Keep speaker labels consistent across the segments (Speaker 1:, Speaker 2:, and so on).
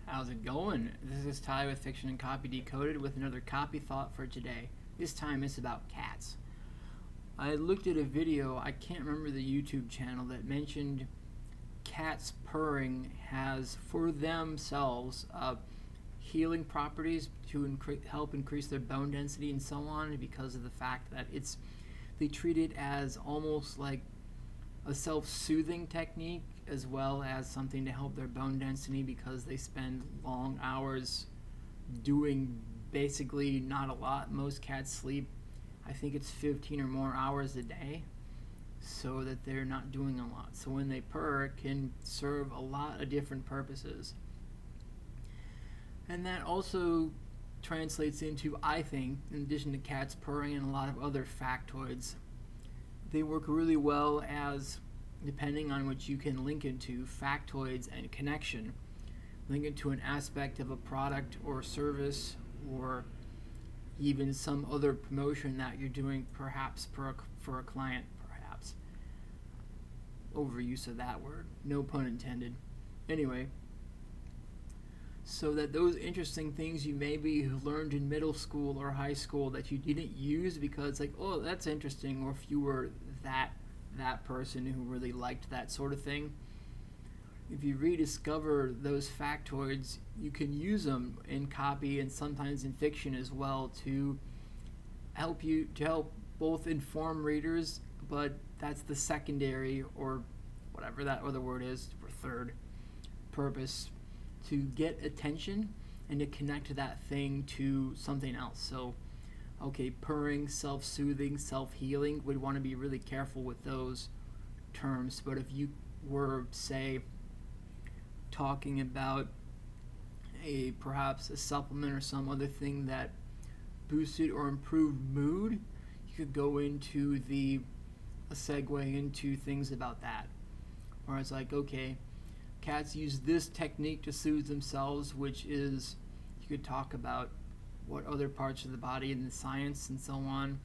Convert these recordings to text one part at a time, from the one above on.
Speaker 1: How's it going? This is Ty with Fiction and Copy Decoded with another copy thought for today. This time it's about cats. I looked at a video, I can't remember the YouTube channel, that mentioned cats purring has for themselves healing properties to help increase their bone density and so on, because of the fact that they treat it as almost like a self-soothing technique as well as something to help their bone density, because they spend long hours doing basically not a lot. Most cats sleep, I think it's 15 or more hours a day, so that they're not doing a lot. So when they purr, it can serve a lot of different purposes. And that also translates into, I think, in addition to cats purring and a lot of other factoids, they work really well as, depending on what you can link it to, factoids and connection. Link it to an aspect of a product or service, or even some other promotion that you're doing, perhaps for a client, perhaps. Overuse of that word, no pun intended. Anyway, so that those interesting things you maybe learned in middle school or high school that you didn't use because, like, oh, that's interesting, or if you were that person who really liked that sort of thing, if you rediscover those factoids, you can use them in copy and sometimes in fiction as well to help both inform readers, but that's the secondary, or whatever that other word is, or third purpose, to get attention and to connect that thing to something else. So, okay, purring, self-soothing, self-healing, we'd want to be really careful with those terms. But if you were, say, talking about perhaps a supplement or some other thing that boosted or improved mood, you could go into a segue into things about that. Where it's like, okay, cats use this technique to soothe themselves, which is, you could talk about what other parts of the body and the science and so on.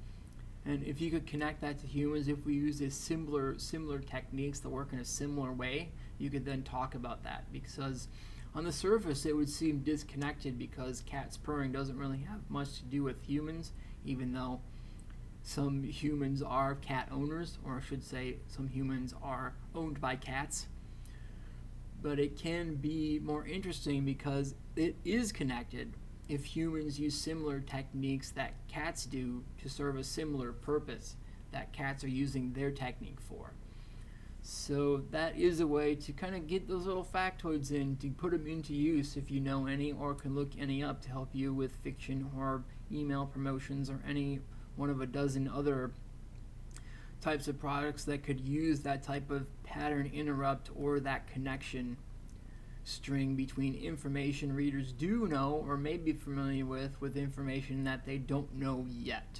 Speaker 1: And if you could connect that to humans, if we use these similar techniques that work in a similar way, you could then talk about that. Because on the surface it would seem disconnected, because cats purring doesn't really have much to do with humans, even though some humans are cat owners, or I should say some humans are owned by cats. But it can be more interesting because it is connected if humans use similar techniques that cats do to serve a similar purpose that cats are using their technique for. So that is a way to kind of get those little factoids in, to put them into use if you know any, or can look any up to help you with fiction or email promotions or any one of a dozen other types of products that could use that type of pattern interrupt, or that connection string between information readers do know or may be familiar with information that they don't know yet.